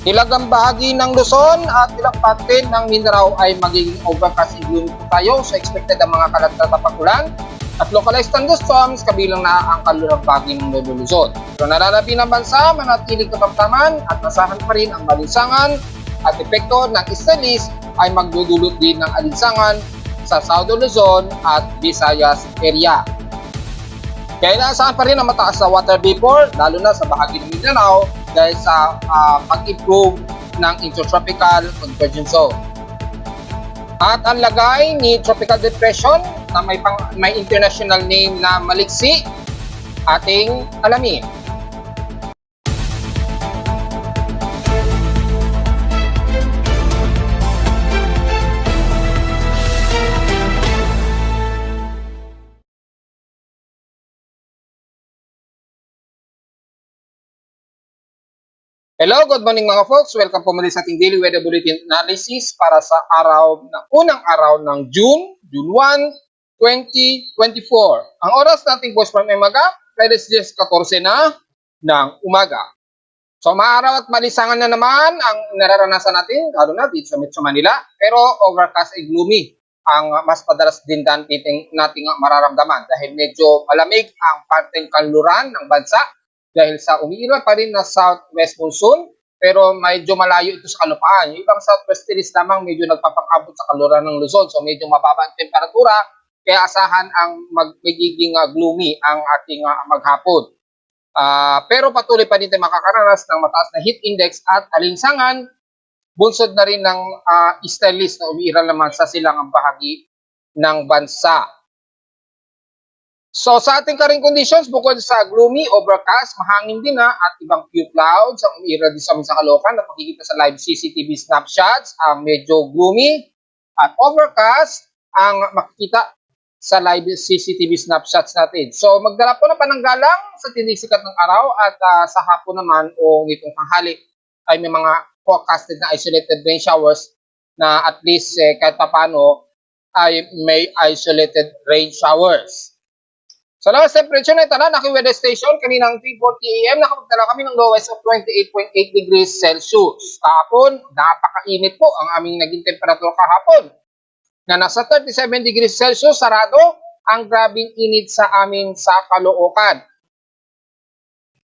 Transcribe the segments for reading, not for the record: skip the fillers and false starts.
Hilagang bahagi ng Luzon at ilang parte ng Mindanao ay magiging overcast and gloomy po tayo. So expected ang mga kalat na tapakulan at localized thunderstorms kabilang na ang kalulang bahagi ng Nuevo Luzon. So nararabi ng bansa, manatiling katamtaman at nasahan pa rin ang balinsangan at epekto ng Estalis ay magdudulot din ng alinsangan sa Southern Luzon at Visayas area. Kaya inaasahan pa rin ang mataas na water vapor, lalo na sa bahagi ng Mindanao dahil sa pag-improve ng intertropical convergence zone. At ang lagay ni Tropical Depression na may international name na Maliksi, ating alamin. Hello, good morning mga folks. Welcome po muli sa ating daily weather bulletin analysis para sa unang araw ng June 1, 2024. Ang oras nating post from umaga, Friday 14 na ng umaga. So maaraw at malisangan na naman ang nararanasan natin, lalo na dito sa Metro Manila, pero overcast and gloomy ang mas madalas din nating mararamdaman dahil medyo malamig ang parteng kanluran ng bansa dahil sa umiiral pa rin na southwest monsoon, pero medyo malayo ito sa kalupaan. Yung ibang southwesterlies lamang medyo nagpapang-abot sa kaluran ng Luzon, so medyo mababa ang temperatura, kaya asahan ang magiging gloomy ang ating maghapon. Pero patuloy pa din tayo makakaranas ng mataas na heat index at alinsangan, bunsod na rin ng Estalis na umiiral naman sa silangang bahagi ng bansa. So sa ating current conditions, bukod sa gloomy, overcast, mahangin din at ibang few clouds ang umiiral din sa amin sa Caloocan na pakikita sa live CCTV snapshots, ang medyo gloomy at overcast ang makikita sa live CCTV snapshots natin. So magdala po ng pananggalang sa tinisikat ng araw at sa hapon naman o nitong tanghali ay may mga forecasted na isolated rain showers na at least kahit papano ay may isolated rain showers. So lowest temperature na itala, naki-weather station, kaninang 3:40 AM, nakapagtala kami ng lowest of 28.8 degrees Celsius. Kahapon, napakainit po ang aming naging temperature kahapon, na nasa 37 degrees Celsius, sarado ang grabing init sa amin sa Caloocan.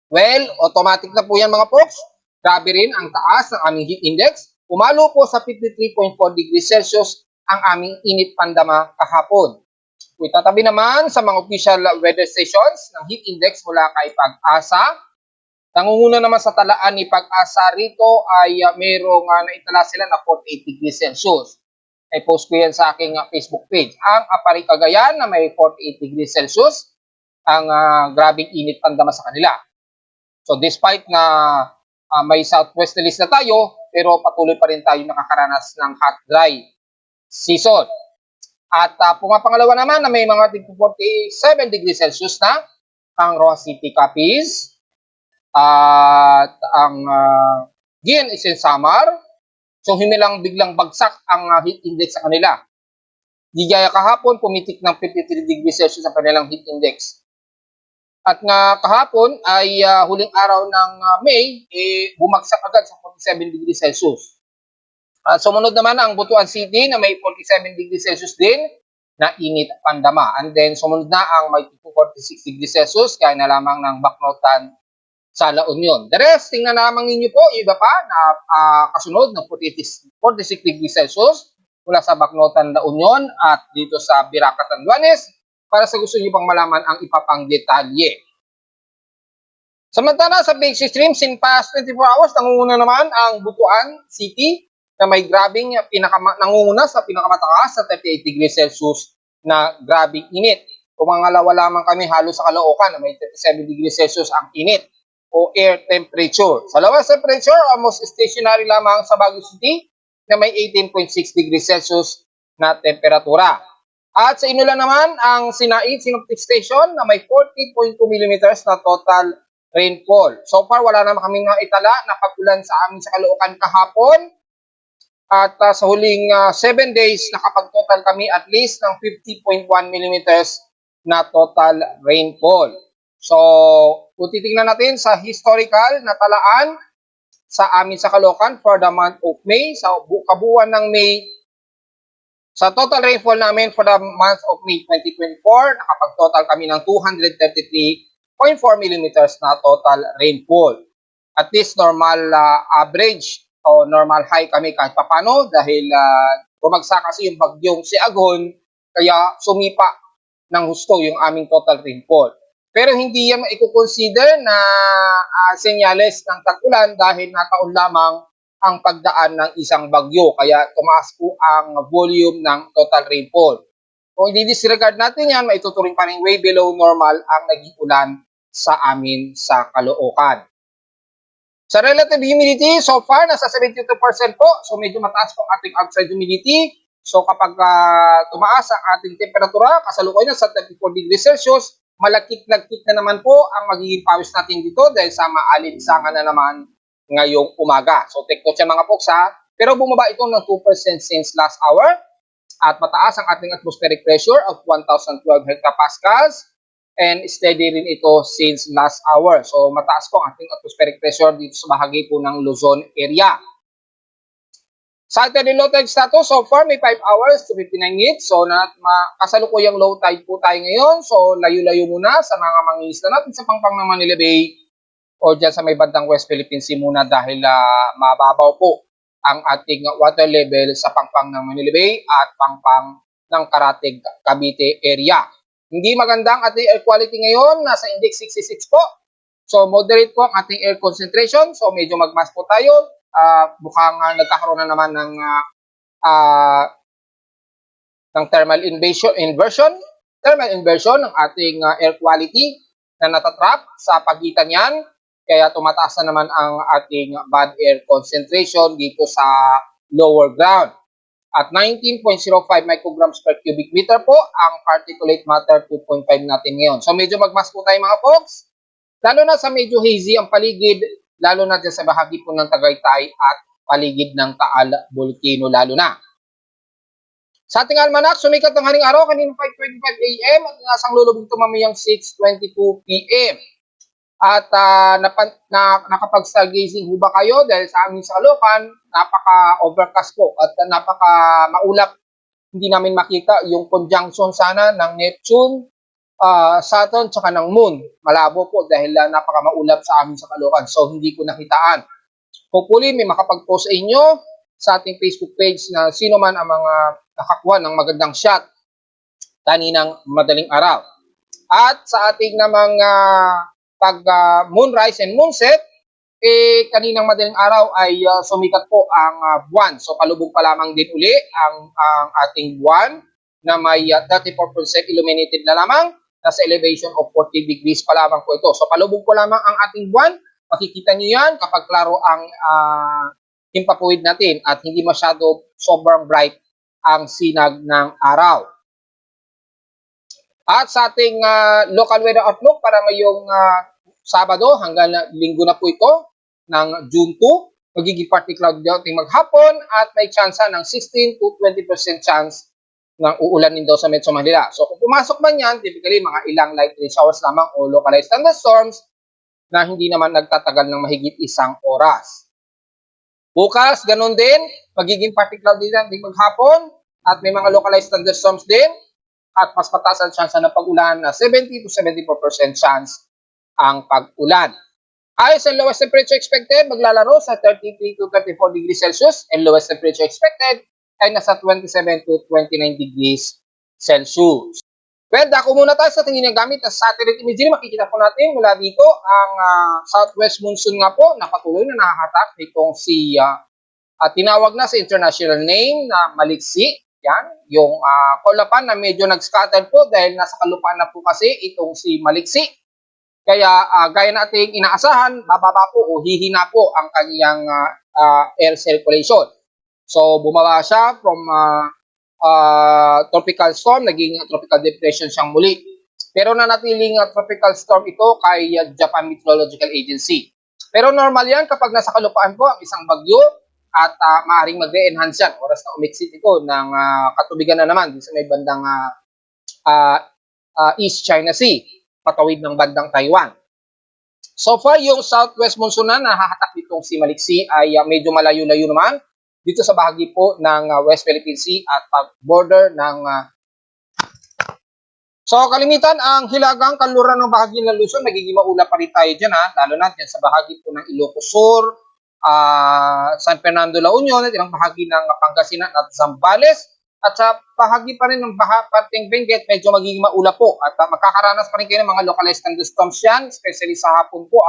Well, automatic na po yan mga folks. Grabe rin ang taas ng aming heat index. Umalo po sa 53.4 degrees Celsius ang aming init pandama kahapon. Kung itatabi naman sa mga official weather stations ng heat index mula kay Pag-asa, nangunguna naman sa talaan ni Pag-asa rito ay mayroong naitala sila na 48 degrees Celsius. Ay post ko yan sa aking Facebook page. Ang Apari Cagayan na may 48 degrees Celsius, ang grabing init pandama sa kanila. So despite na may southwesterlies na tayo, pero patuloy pa rin tayo nakakaranas ng hot dry season. At pumapangalawa naman na may mga 47 degrees Celsius na ang Roa City, Capiz, at ang Gian Isen Samar. So himilang biglang bagsak ang heat index sa kanila. Digaya kahapon, pumitik ng 53 degrees Celsius ang kanilang heat index. At nga kahapon ay huling araw ng May, bumagsak agad sa 47 degrees Celsius. Sumunod naman ang Butuan City na may 47 degrees Celsius din na init pandama. And then sumunod na ang may 46 degrees Celsius kaya na lamang ng Bacnotan sa La Union. The rest, tingnan naman ninyo po, iba pa na kasunod ng 46 degrees Celsius mula sa Bacnotan, La Union at dito sa Biraca, Tanduanes para sa gusto niyo pang malaman ang ipapang detalye. Samantala sa base streams in past 24 hours, nangunguna naman ang Butuan City na may grabing nangunguna sa pinakamataas sa 38 degrees Celsius na grabing init. Pumangalawa lamang kami halos sa Caloocan na may 37 degrees Celsius ang init o air temperature. Sa lowest temperature, almost stationary lamang sa Baguio City na may 18.6 degrees Celsius na temperatura. At sa Inulan naman, ang Sinait Synoptic Station na may 40.2 mm na total rainfall. So far, wala naman kaming itala na pag-ulan sa amin sa Caloocan kahapon. At sa huling 7 days, nakapag-total kami at least ng 50.1 mm na total rainfall. So, kung titingnan natin sa historical na talaan, sa amin sa Caloocan for the month of May. Sa kabuuan ng May, sa total rainfall namin for the month of May 2024, nakapag-total kami ng 233.4 millimeters na total rainfall. At least normal average o normal high kami kahit papano dahil bumagsak kasi yung bagyong si Agon, kaya sumipa ng husto yung aming total rainfall. Pero hindi yan maiko-consider na senyales ng tag-ulan dahil nataon lamang ang pagdaan ng isang bagyo. Kaya tumaas po ang volume ng total rainfall. Kung i-disregard natin yan, maituturing pa rin way below normal ang naging ulan sa amin sa Caloocan. Sa relative humidity, so far, nasa 72% po. So medyo mataas po ang ating outside humidity. So kapag tumaas ang ating temperatura, kasalukuyan na sa 34 degrees Celsius, malakit-lagkit na naman po ang magiging pawis natin dito dahil sa maalinsangan na naman ngayong umaga. So take note siya mga folks ha. Pero bumaba ito ng 2% since last hour at mataas ang ating atmospheric pressure of 1,012 hectopascals and steady rin ito since last hour. So mataas po ang ating atmospheric pressure dito sa bahagi po ng Luzon area. Sa ating low tide status, so far may 5 hours to 59 minutes. So kasalukuyang low tide po tayo ngayon. So layo-layo muna sa mga mangingisda natin sa pangpang ng Manila Bay o dyan sa may bandang West Philippine Sea muna dahil mababaw po ang ating water level sa pangpang ng Manila Bay at pangpang ng Karatig, Cavite area. Hindi maganda ang ating air quality ngayon, nasa index 66 po. So moderate po ang ating air concentration, so medyo magmask po tayo. Mukhang nagkakaroon na naman ng thermal inversion ng ating air quality na natatrap sa pagitan yan. Kaya tumataas na naman ang ating bad air concentration dito sa lower ground. At 19.05 micrograms per cubic meter po ang particulate matter 2.5 natin ngayon. So medyo magmask po tayo mga folks. Lalo na sa medyo hazy ang paligid, lalo na dyan sa bahagi po ng Tagaytay at paligid ng Taal Volcano lalo na. Sa ating almanak, sumikat ng haring araw kanina 5:25 AM at nasang lulubog ito mamayang 6:22 PM. At nakapag-stargazing ho ba kayo dahil sa amin sa Caloocan, napaka-overcast po at napaka-maulap. Hindi namin makita yung conjunction sana ng Neptune, Saturn, tsaka ng Moon. Malabo po dahil napaka-maulap sa amin sa Caloocan. So, hindi ko nakitaan. Hopefully, may makapag-post sa inyo sa ating Facebook page na sino man ang mga nakakuha ng magandang shot kaninang madaling araw. At sa ating namang pag moonrise and moonset, kaninang madaling araw ay sumikat po ang buwan. So palubog pa lamang din uli ang ating buwan na may 34% illuminated na lamang. Nasa elevation of 40 degrees pa lamang po ito. So palubog po lamang ang ating buwan. Makikita nyo yan kapag klaro ang himpapuwid natin at hindi masyado sobrang bright ang sinag ng araw. At sa ating local weather outlook para ngayong Sabado hanggang Linggo na po ito ng June 2, magiging partly cloudy daw ating maghapon at may tsansa ng 16 to 20% chance ng uulanin daw sa Metro Manila. So kung pumasok man yan, typically mga ilang light rain showers lamang o localized thunderstorms na hindi naman nagtatagal ng mahigit isang oras. Bukas, ganun din, magiging partly cloudy din ating maghapon at may mga localized thunderstorms din at mas mataas ang tsansa ng pag-ulan na 70 to 74% chance ang pag-ulan. Highest and lowest temperature expected maglalaro sa 33 to 34 degrees Celsius and lowest temperature expected ay nasa 27 to 29 degrees Celsius. Well, dako muna tayo sa tingin ng gamit ng satellite imagery. Makikita po natin mula dito ang southwest monsoon nga po na patuloy na nakahatak nitong si tinawag na sa international name na Maliksi. Yan, yung kaulapan na medyo nag-scatter po dahil nasa kalupaan na po kasi itong si Maliksi. Kaya gaya nating inaasahan, bababa po o hihina po ang kanyang air circulation. So bumaba siya from tropical storm, naging tropical depression siyang muli. Pero nanatiling tropical storm ito kay Japan Meteorological Agency. Pero normal yan kapag nasa kalupaan po ang isang bagyo at maaaring mag-re-enhance yan. Oras na umexit ito ng katubigan na naman sa may bandang East China Sea, patawid ng bandang Taiwan. So far, yung southwest monsoon na nahahatak nitong si Maliksi ay medyo malayo-layo naman dito sa bahagi po ng West Philippine Sea at border ng So kalimitan ang hilagang kanluran ng bahagi ng Luzon, nagiging maulap pa rin tayo dyan lalo na dyan sa bahagi po ng Ilocos Sur, San Fernando, La Union, at ilang bahagi ng Pangasinan at Zambales. At sa bahagi pa rin ng parteng Benguet, medyo magiging maulap po. At makakaranas pa rin kayo ng mga localized thunderstorms yan, especially sa hapon po.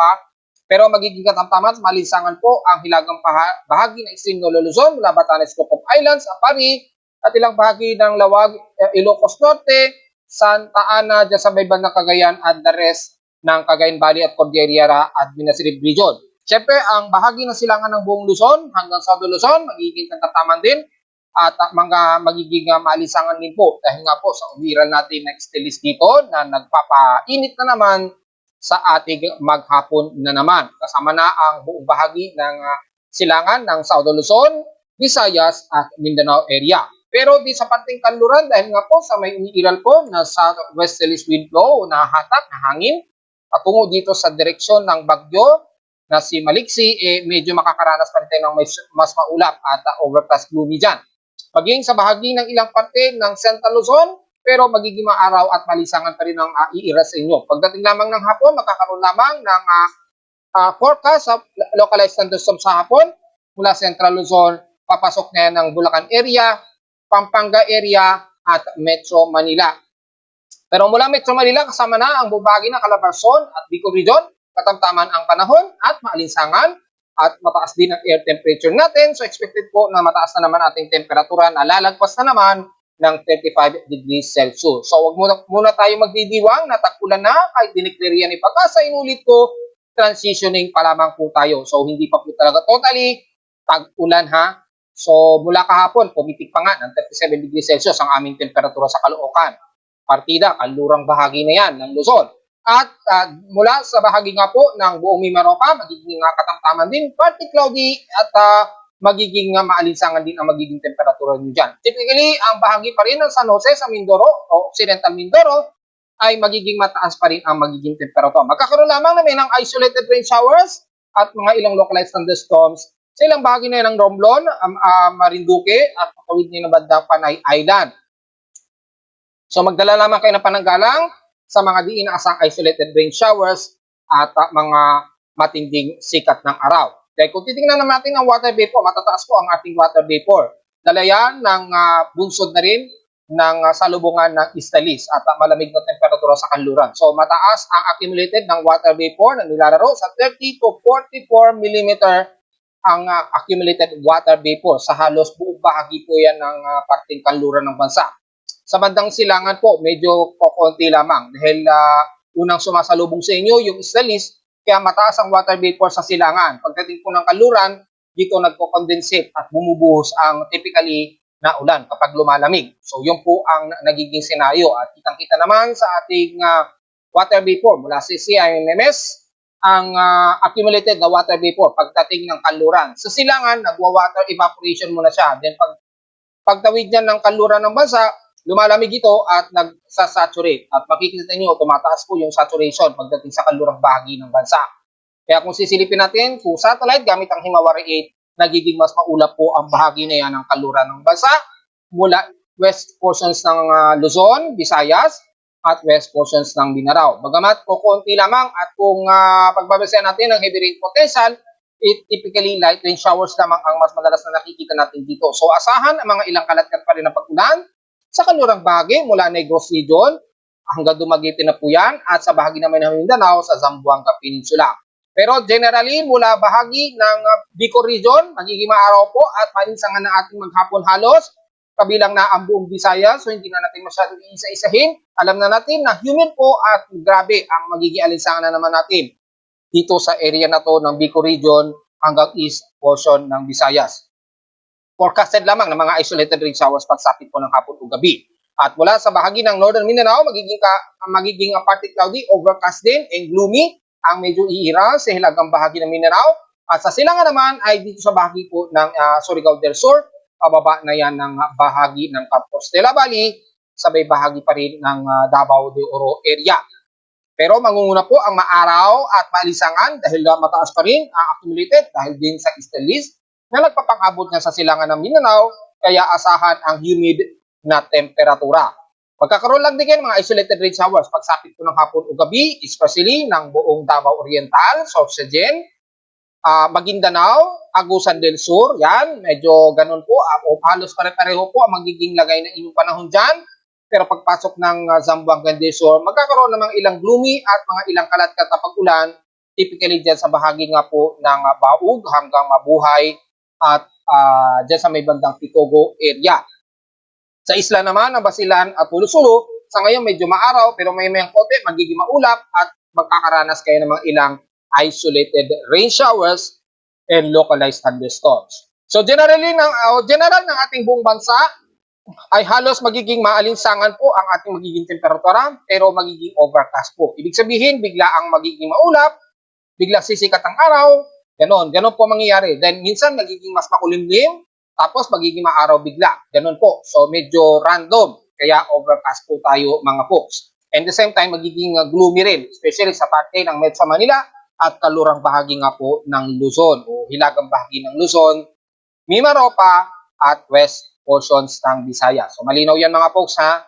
Pero magiging katamtaman at malinsangan po ang hilagang bahagi ng Extreme Lolo Luzon mula Batanes, Cook Islands, Apari, at ilang bahagi ng Lawag, Ilocos Norte, Santa Ana, dyan sa may bandang Cagayan at the rest ng Cagayan Valley at Cordillera Administrative Region. Siyempre, ang bahagi ng silangan ng buong Luzon hanggang sa Luzon, magiging katataman din at mga magiging maalisangan din po dahil nga po sa umiral natin na stilis dito na nagpapainit na naman sa ating maghapon na naman. Kasama na ang buong bahagi ng silangan ng South Luzon, Visayas at Mindanao area. Pero di sa parting kanluran dahil nga po sa may umiiral po na southwesterly wind flow na hatak na hangin patungo dito sa direksyon ng bagyo na si Maliksi, medyo makakaranas pa rin tayo ng mas maulap at overcast gloomy dyan. Maging sa bahagi ng ilang parte ng Central Luzon, pero magiging maaraw at malisangan pa rin ang iiras sa inyo. Pagdating lamang ng hapon, magkakaroon lamang ng forecast sa localized thunderstorms sa hapon mula Central Luzon, papasok na yan ng Bulacan area, Pampanga area at Metro Manila. Pero mula Metro Manila, kasama na ang bubagi ng Calabarzon at Bicol Region, katamtaman ang panahon at maalinsangan at mataas din ang air temperature natin. So expected po na mataas na naman ating temperatura na lalagpas na naman ng 35 degrees Celsius. So wag muna tayo magdidiwang na tag-ulan na kahit dineclare yan ni Pag-asa. Inulit ko, transitioning pa lamang po tayo. So hindi pa po talaga totally tag-ulan So mula kahapon, pumitik pa nga ng 37 degrees Celsius ang aming temperatura sa Caloocan. Partida, kanlurang bahagi na yan ng Luzon. At mula sa bahagi nga po ng buong Mimaropa, magiging katamtaman din, partly cloudy at magiging maalinsangan din ang magiging temperatura nyo dyan. Typically, ang bahagi pa rin ng San Jose sa Mindoro o Occidental Mindoro ay magiging mataas pa rin ang magiging temperatura. Magkakaroon lamang namin ng isolated rain showers at mga ilang localized thunderstorms sa ilang bahagi na yan ng Romblon, Marinduque at patawid niya ng bandang Panay Island. So magdala lamang kayo ng pananggalang sa mga di inaasang isolated rain showers at mga matinding sikat ng araw. Dahil kung titingnan natin ang water vapor, matataas po ang ating water vapor. Dala yan ng bunsod na rin ng salubungan ng Istalis at malamig na temperatura sa kanluran. So mataas ang accumulated ng water vapor na nilalaro sa 30 to 44 mm ang accumulated water vapor sa halos buong bahagi po yan ng parting kanluran ng bansa. Sa bandang silangan po, medyo konti lamang dahil unang sumasalubong sa inyo yung Istalis, kaya mataas ang water vapor sa silangan. Pagdating po ng kanluran, dito nagko-condensate at bumubuhos ang typically na ulan kapag lumalamig. So yun po ang nagiging senaryo at kitang-kita naman sa ating water vapor mula sa CIMMS ang accumulated na water vapor pagdating ng kanluran. Sa silangan, nagwa-water evaporation muna siya. Then pagtawid niyan ng kanluran ng bansa, lumalamig ito at nagsasaturate. At makikita niyo tumataas po yung saturation pagdating sa kanlurang bahagi ng bansa. Kaya kung sisilipin natin, kung satellite gamit ang Himawari 8, nagiging mas maulap po ang bahagi na yan ng kanluran ng bansa mula west portions ng Luzon, Visayas, at west portions ng Mindanao. Bagamat kukunti lamang at kung pagbabasehan natin ng heavy rain potential, typically light rain showers lamang ang mas madalas na nakikita natin dito. So asahan ang mga ilang kalatkat pa rin ng pag-ulan sa kanlurang bahagi mula Negros Region hanggang Dumaguete na po yan at sa bahagi naman ng Mindanao sa Zamboanga Peninsula. Pero generally mula bahagi ng Bicol Region, magiging maaraw po at malinsangan na ating maghapon halos kabilang na ang buong Visayas, so hindi na natin masyadong iisa-isahin. Alam na natin na humid po at grabe ang magiging alinsangan na naman natin dito sa area na to ng Bicol Region hanggang east portion ng Visayas. Forecasted lamang ng mga isolated rain showers pagsapit po ng hapon o gabi. At mula sa bahagi ng Northern Mindanao, magiging partly cloudy, overcast din and gloomy ang medyo iira sa hilagang bahagi ng Mindanao. At sa silangan naman ay dito sa bahagi po ng Surigao del Sur, pababa na yan ng bahagi ng Compostela Valley, sabay bahagi pa rin ng Davao de Oro area. Pero mangunguna po ang maaraw at maalisangan dahil mataas pa rin ang accumulated dahil din sa eastern list na nagpapang-abot na sa silangan ng Mindanao, kaya asahan ang humid na temperatura. Magkakaroon lang din mga isolated rain showers pagsapit po ng hapon o gabi, especially ng buong Davao Oriental, Sorsogen, Maguindanao, Agusan del Sur, yan, medyo ganun po, o halos pare-pareho po ang magiging lagay ng inyong panahon dyan. Pero pagpasok ng Zamboanga del Sur, magkakaroon ng mga ilang gloomy at mga ilang kalat-kalat na pag-ulan, typically dyan sa bahagi nga po ng Baug hanggang Mabuhay at dyan sa may bandang Pitogo area. Sa isla naman ng Basilan at Pulo-Sulo, sa ngayon medyo maaraw pero may konti, magiging maulap at magkakaranas kayo ng mga ilang isolated rain showers and localized thunderstorms. So general ng ating buong bansa ay halos magiging maalinsangan po ang ating magiging temperatura pero magiging overcast po. Ibig sabihin, bigla ang magiging maulap, bigla sisikat ang araw, ganon po mangyayari. Then minsan magiging mas makulimlim, tapos magiging maaraw bigla. Ganon po. So medyo random, kaya overcast po tayo mga folks. And the same time, magiging gloomy rin, especially sa parte ng Metro Manila at kalurang bahagi nga po ng Luzon o hilagang bahagi ng Luzon, Mimaropa at West portions ng Visayas. So malinaw yan mga folks ha.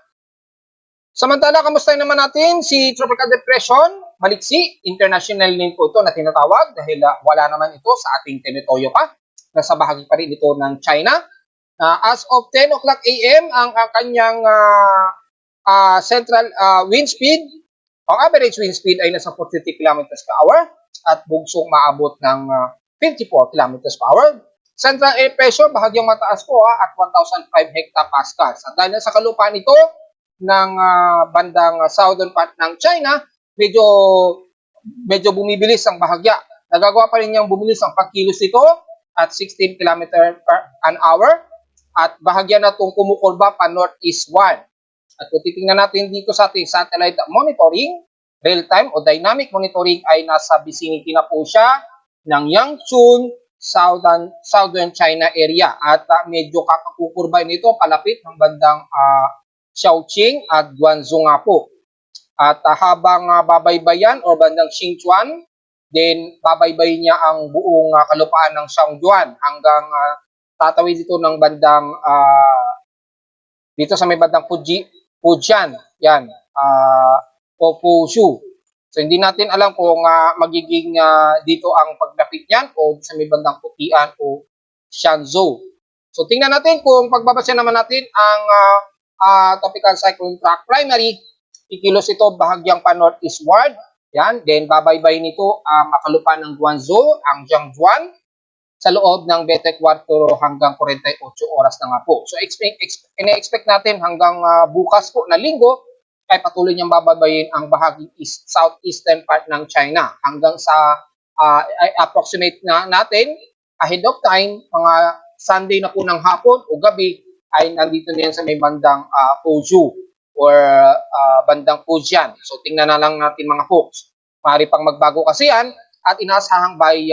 Samantala, kamusta naman natin si Tropical Depression, Maliksi, international name po ito na tinatawag dahil wala naman ito sa ating territoryo pa. Nasa bahagi pa rin ito ng China. As of 10 o'clock AM, ang kanyang central wind speed, ang average wind speed ay nasa 43 km per hour at bugsong maabot ng 54 km per hour. Central air pressure, bahagyang mataas po at 1,005 hectopascals. At dahil sa kalupaan ito ng bandang southern part ng China, medyo bumibilis ang bahagya. Nagagawa pa rin niyang bumilis ang pagkilos nito at 16 km per an hour at bahagya na itong kumukurba pa northeastward. At kung titingnan natin dito sa ating satellite monitoring, real-time o dynamic monitoring ay nasa vicinity na po siya ng Yangchun, southern China area at medyo kakakukurbay nito palapit ng bandang Shaoqing at Guangzhou nga po. At habang babaybayan o bandang Sichuan, then babaybayin niya ang buong kalupaan ng Sichuan hanggang tatawid dito ng bandang dito sa may bandang Fujian, yan, o Fuzhou. So hindi natin alam kung magiging dito ang paglapit niyan o sa may bandang Putian o Shanzhou. So tingnan natin kung pagbabasa naman natin ang tropical cyclone track primary, ikilos ito bahagyang pa northeastward. Yan, then babaybay nito ang kalupaan ng Guangzhou, ang Jiangzuan sa loob ng 24 hanggang 48 oras na nga po. So ina-expect natin hanggang bukas po na linggo ay patuloy niyang bababayin ang bahaging southeastern part ng China hanggang sa approximate na natin ahead of time, mga Sunday na po ng hapon o gabi ay nandito na yan sa may bandang Fuzhou or bandang Fujian. So tingnan na lang natin mga folks. Maaari pang magbago kasi yan at inasahang by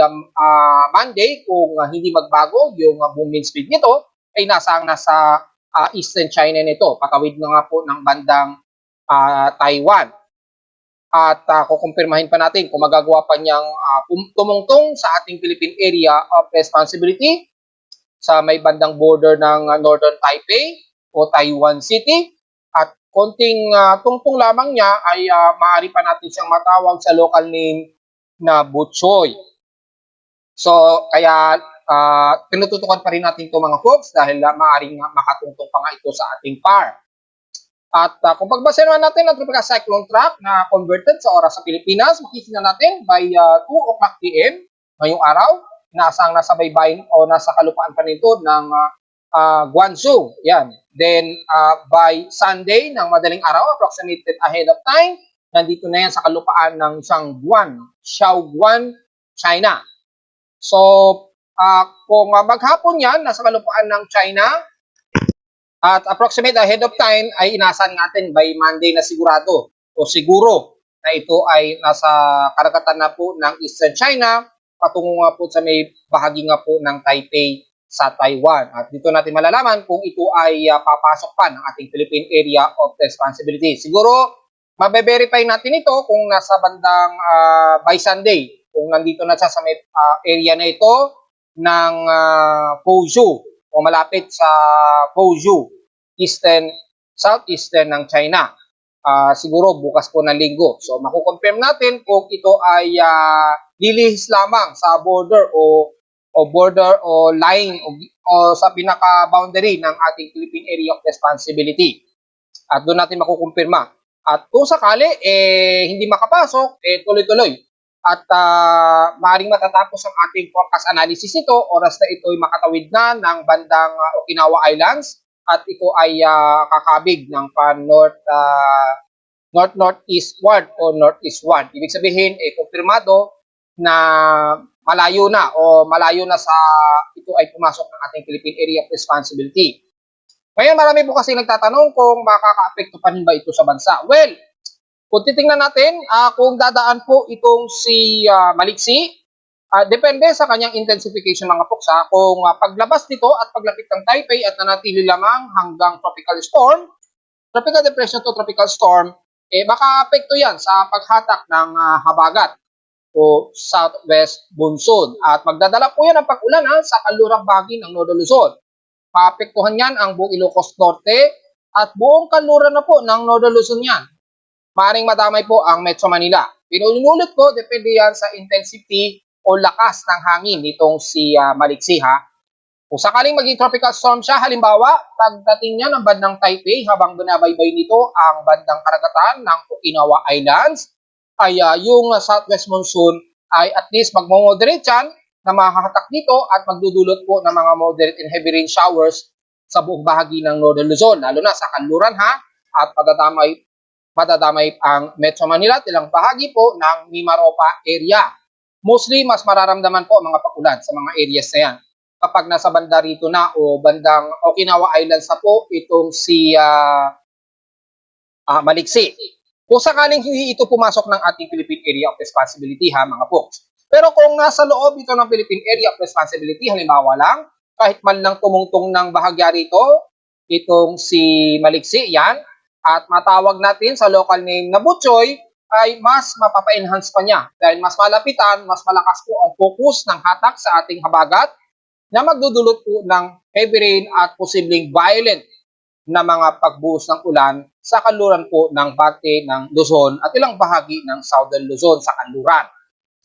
Monday kung hindi magbago yung boom wind speed nito ay nasahang nasa eastern China nito. Patawid na nga po ng bandang Taiwan. At kukumpirmahin pa natin kung magagawa pa niyang tumungtong sa ating Philippine Area of Responsibility sa may bandang border ng Northern Taipei o Taiwan City. At konting tungtong lamang niya ay maaari pa natin siyang matawag sa local name na Butchoy. So kaya tinututukan pa rin natin ito mga folks dahil maaaring makatungtong pa nga ito sa ating PAR. At kung pagbasa naman natin ang tropical cyclone track na converted sa oras sa Pilipinas, makikita natin by 2 o'clock p.m. ngayong araw, inaasang nasa baybayin o nasa kalupaan pa nito ng Guangzhou. Yan. Then by Sunday ng madaling araw, approximated ahead of time, nandito na yan sa kalupaan ng Shaoguan, China. So kung maghapon yan, nasa kalupaan ng China, at approximate ahead of time ay inasahan natin by Monday na sigurado o siguro na ito ay nasa karagatan na po ng Eastern China patungo nga po sa may bahagi nga po ng Taipei sa Taiwan. At dito natin malalaman kung ito ay papasok pa ng ating Philippine Area of Responsibility. Siguro Mabe-verify natin ito kung nasa bandang by Sunday, kung nandito na siya sa may area na ito ng Fuzhou o malapit sa Fuzhou, southeastern ng China. Siguro bukas po ng linggo. So makukonfirm natin kung ito ay lilihis lamang sa border o line o sa pinaka-boundary ng ating Philippine Area of Responsibility. At doon natin makukumpirma. At kung sakali hindi makapasok, tuloy-tuloy. At maaaring matatapos ang ating forecast analysis nito oras na ito ay makatawid na ng bandang Okinawa Islands at ito ay kakabig ng north-northeastward o northeastward. Ibig sabihin, kumpirmado na malayo na sa ito ay pumasok ng ating Philippine Area of Responsibility. Ngayon, marami po kasi nagtatanong kung makaka-apekto pa rin ba ito sa bansa. Well, kung titingnan natin, kung dadaan po itong si Maliksi, depende sa kanyang intensification mga puksa. Kung paglabas nito at paglapit ng Taipei at nanatili lamang hanggang tropical depression to tropical storm, maka-apekto yan sa paghatak ng habagat o southwest monsoon. At magdadala po yan ng pag-ulan sa kanlurang bahagi ng Northern Luzon. Maapektuhan yan ang buong Ilocos Norte at buong kanluran na po ng Northern Luzon yan. Maaring madamay po ang Metro Manila. Pinunulit ko, depende yan sa intensity o lakas ng hangin nitong si Maliksi ha. Kung sakaling maging tropical storm siya, halimbawa, pagdating niya ng bandang Taipei habang binabaybay nito ang bandang karagatan ng Okinawa Islands, ay yung southwest monsoon ay at least magmo-moderate yan na makakahatak dito at magdudulot po ng mga moderate and heavy rain showers sa buong bahagi ng Northern Luzon, lalo na sa kanluran ha, at madadamay ang Metro Manila at ilang bahagi po ng Mimaropa area. Mostly, mas mararamdaman po mga pag-ulan sa mga areas na yan. Kapag nasa banda rito na o bandang Okinawa Islands na po itong si Maliksi. Kung sakaling hindi ito pumasok ng ating Philippine Area of Responsibility ha mga folks. Pero kung nasa loob ito ng Philippine Area of Responsibility, halimbawa lang, kahit man lang tumungtong ng bahagya rito, itong si Maliksi, yan, at matawag natin sa local name na Butchoy, ay mas mapapa-enhance pa niya. Dahil mas malapitan, mas malakas po ang focus ng hatak sa ating habagat na magdudulot po ng heavy rain at posibleng violent na mga pagbuhos ng ulan sa kanluran po ng Bate ng Luzon at ilang bahagi ng Southern Luzon sa kanluran.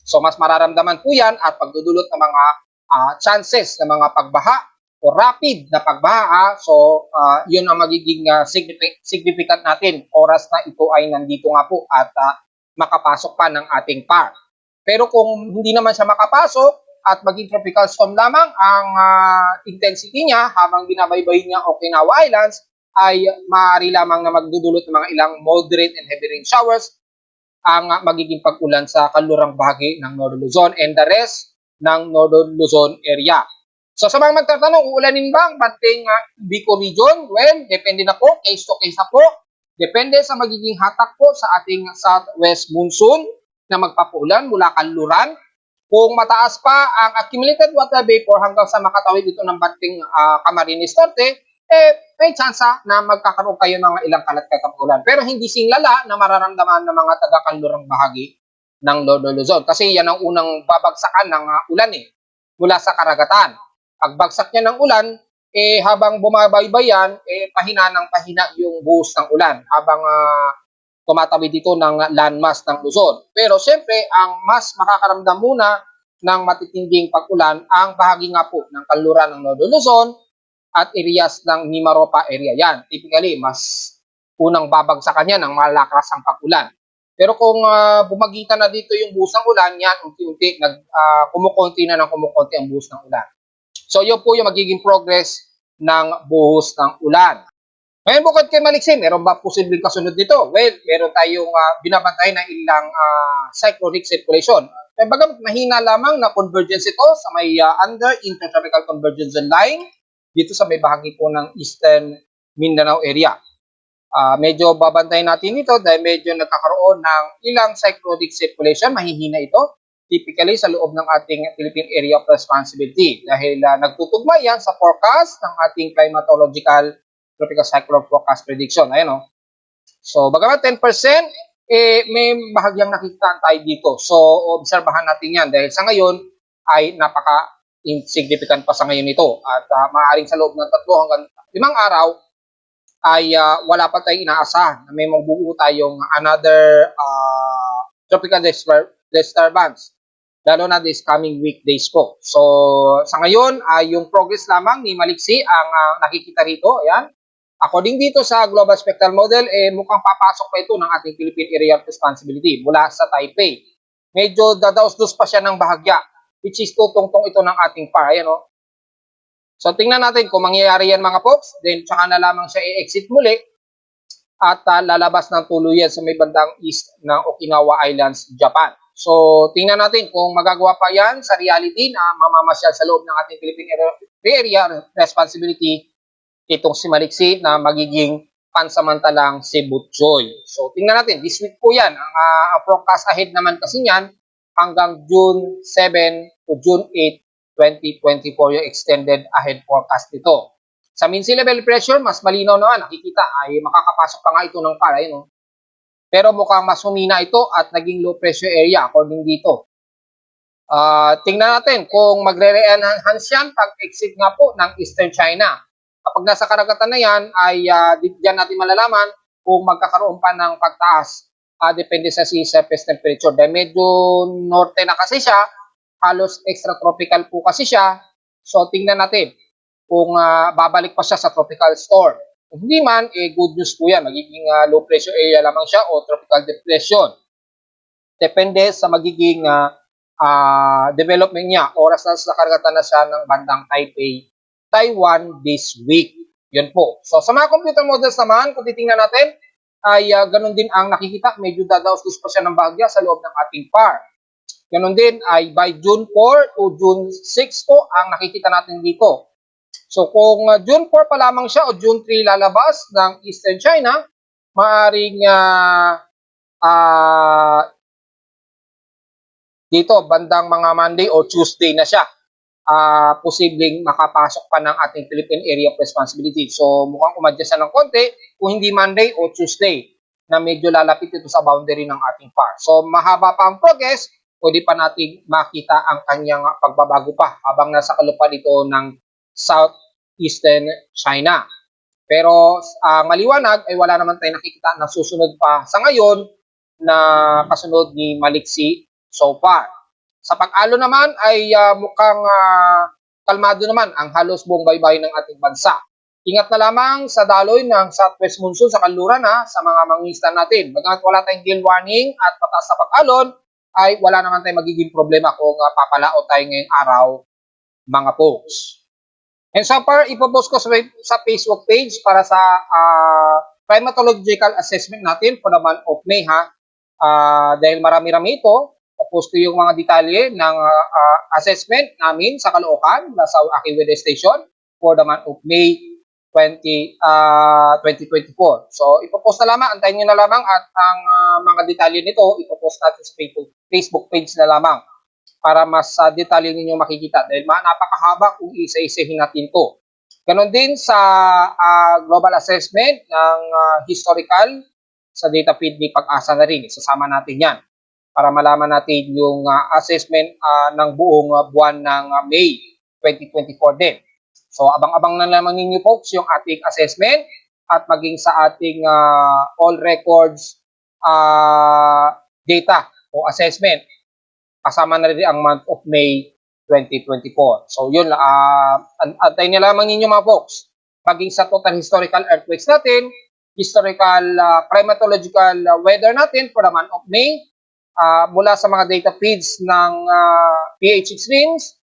So mas mararamdaman po yan at pagdudulot ng mga chances ng mga pagbaha o rapid na pagbaha. So yun ang magiging significant natin oras na ito ay nandito nga po at makapasok pa ng ating PAR. Pero kung hindi naman siya makapasok at maging tropical storm lamang ang intensity niya habang binabaybay niya Okinawa Islands, ay maaari lamang na magdudulot ng mga ilang moderate and heavy rain showers ang magiging pag-ulan sa kanlurang bahagi ng Northern Luzon and the rest ng Northern Luzon area. So sa mga magtatanong, uulanin ba ang Banting Bicol region? Well, depende na po, case to case na po. Depende sa magiging hatak po sa ating southwest monsoon na magpapulan mula kanluran. Kung mataas pa ang accumulated water vapor hanggang sa makatawid dito ng Banting Camarines Norte, may tsansa na magkakaroon kayo ng mga ilang kalat-kalat ulan. Pero hindi singlala na mararamdaman ng mga taga-kanlurang bahagi ng Northern Luzon. Kasi yan ang unang babagsakan ng ulan mula sa karagatan. Pagbagsak niya ng ulan, habang bumabaybay yan, pahina ng pahina yung buhos ng ulan habang tumatawid dito ng landmass ng Luzon. Pero siyempre, ang mas makakaramdam muna ng matitinding pag-ulan ang bahagi nga po ng kanluran ng Northern Luzon at areas ng Mimaropa area yan. Typically, mas unang babagsakan yan ng malakas ang pag-ulan. Pero kung bumagitan na dito yung buhos ng ulan, yan, unti-unti, kumukonti ang buhos ng ulan. So, yun po yung magiging progress ng buhos ng ulan. Ngayon, bukod kay Maliksi, meron ba posibleng kasunod dito? Well, meron tayong binabantay na ilang cyclonic circulation. Baga, mahina lamang na convergence ito sa may under intertropical convergence line dito sa may bahagi po ng Eastern Mindanao area. Medyo babantayin natin ito dahil medyo nagkakaroon ng ilang cyclonic circulation. Mahihina ito typically sa loob ng ating Philippine Area of Responsibility dahil nagtutugma yan sa forecast ng ating climatological tropical cyclone forecast prediction. Ayan o. So, bagamat 10%, may bahagyang nakikita tayo dito. So, obserbahan natin yan dahil sa ngayon ay napaka-insignificant pa sa ngayon ito. At maaaring sa loob ng 3 hanggang 5 araw ay wala pa tayong inaasahan na may mabubuo tayong another tropical disturbance, lalo na this coming weekdays po. So, sa ngayon ay yung progress lamang ni Maliksi ang nakikita rito. Ayan. According dito sa Global Spectral Model, mukhang papasok pa ito ng ating Philippine Area of Responsibility mula sa Taipei. Medyo dadaos-dos pa siya ng bahagya, which is tutungtong ito ng ating PAR. Ayan, no? So, tingnan natin kung mangyayari yan mga folks. Then, tsaka na lamang siya i-exit muli at lalabas ng tuluyan sa may bandang east ng Okinawa Islands, Japan. So, tingnan natin kung magagawa pa yan sa reality na mamamasyal sa loob ng ating Philippine Area Responsibility itong si Maliksi na magiging pansamantalang Cebu Choy. So, tingnan natin. This week po yan. Ang forecast ahead naman kasi yan hanggang June 7 to June 8, 2024 yung extended ahead forecast nito. Sa mean sea level pressure, mas malinaw naman. Nakikita ay makakapasok pa nga ito ng PAR. No? Pero mukhang mas humina ito at naging low pressure area according dito. Tingnan natin kung magre-re-enhance yan pag-exit nga po ng Eastern China. Kapag nasa karagatan na yan, ay diyan natin malalaman kung magkakaroon pa ng pagtaas. Depende sa sea surface temperature. Dahil medyo norte na kasi siya, halos extratropical po kasi siya. So, tingnan natin kung babalik pa siya sa tropical storm. Kung hindi man, good news po yan. Magiging low pressure area lamang siya o tropical depression. Depende sa magiging development niya. Oras na sa karagatan na siya ng bandang Taipei, Taiwan this week. Yun po. So, sa mga computer models naman, kung titingnan natin, ay ganun din ang nakikita. Medyo dadaos-dos pa siya ng bahagya sa loob ng ating PAR. Ganun din ay by June 4 to June 6 po ang nakikita natin dito. So, kung June 4 pa lamang siya o June 3 lalabas ng Eastern China, maaaring dito, bandang mga Monday o Tuesday na siya. Posibleng makapasok pa ng ating Philippine Area of Responsibility. So, mukhang umadjust ng konti kung hindi Monday o Tuesday na medyo lalapit ito sa boundary ng ating PAR. So, mahaba pa ang progress, pwede pa natin makita ang kanyang pagbabago pa habang nasa kalupad ito ng Southeastern China. Pero maliwanag ay wala naman tayong nakikita na susunod pa sa ngayon na kasunod ni Maliksi so far. Sa pag-alo naman ay mukhang kalmado naman ang halos buong baybay ng ating bansa. Ingat na lamang sa daloy ng southwest monsoon sa kanluran sa mga mangingisda natin. Bagamat wala tayong gale warning at mataas na pag-alon, ay wala naman tayong magiging problema kung papalao tayo ngayong araw, mga folks. And so far, ipopost ko sa Facebook page para sa climatological assessment natin for the month of May dahil marami-rami ito. Post ko yung mga detalye ng assessment namin sa Caloocan sa aking weather station for the month of May 2024. So, ipopost na lamang. Antayin nyo na lamang at ang mga detalye nito, ipopost natin sa Facebook page na lamang para mas detalye ninyo makikita dahil napakahaba kung isa-isahin natin to. Ganon din sa global assessment ng historical sa data feed ni Pag-asa na rin. Isasama natin yan para malaman natin yung assessment ng buong buwan ng May 2024 din. So, abang-abang na naman ninyo folks yung ating assessment at maging sa ating all records data o assessment. Kasama na rin ang month of May 2024. So, yun, antayin nyo lamang ninyo mga folks. Maging sa total historical earthquakes natin, historical climatological weather natin for the month of May, mula sa mga data feeds ng PH Extremes,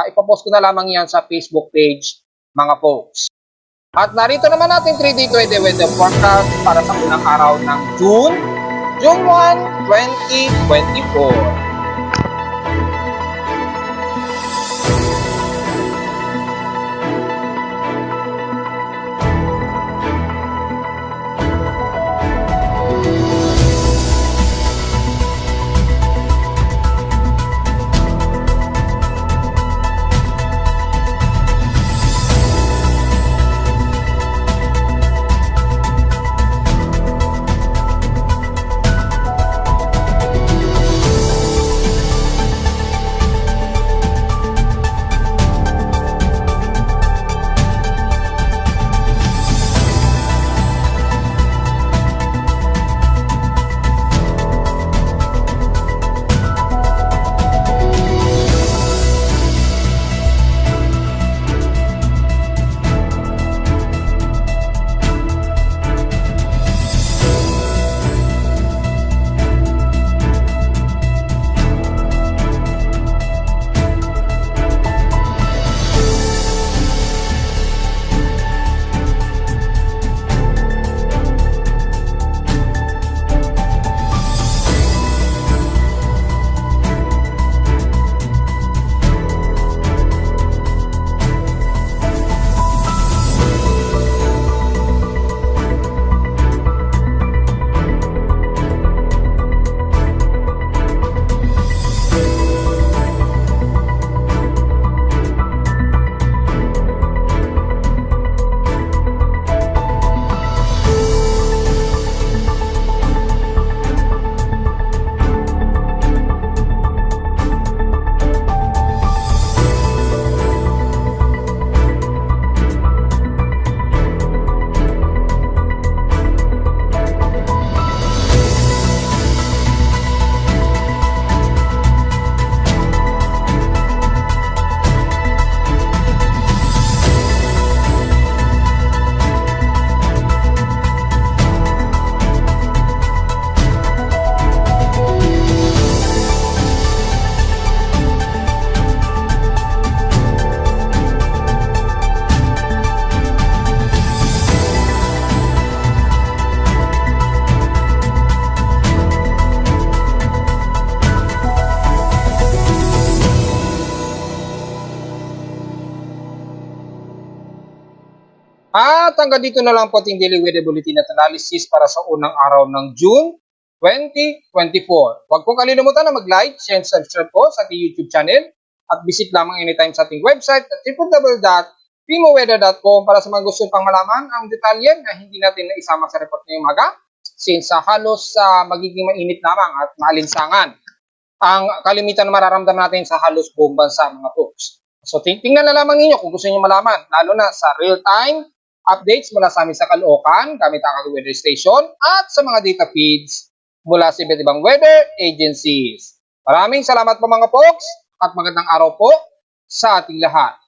ipopost ko na lamang yan sa Facebook page, mga folks. At narito naman natin 3D 20 weather forecast para sa unang araw ng June 1, 2024. At hanggang dito na lang po ating daily weather bulletin at analysis para sa unang araw ng June 2024. Huwag pong kalimutan na mag-like, share, and subscribe po sa ating YouTube channel at visit lamang anytime sa ating website at www.pimoweather.com para sa mga gusto pang malaman ang detalye na hindi natin naisama sa report ngayong umaga since halos magiging mainit lamang at maalinsangan ang kalimitan na mararamdaman natin sa halos buong bansa mga folks. So tingnan na lamang ninyo kung gusto niyo malaman, lalo na sa real-time updates mula sa amin sa Caloocan gamit ang weather station at sa mga data feeds mula sa iba't ibang weather agencies. Maraming salamat po mga folks at magandang araw po sa ating lahat.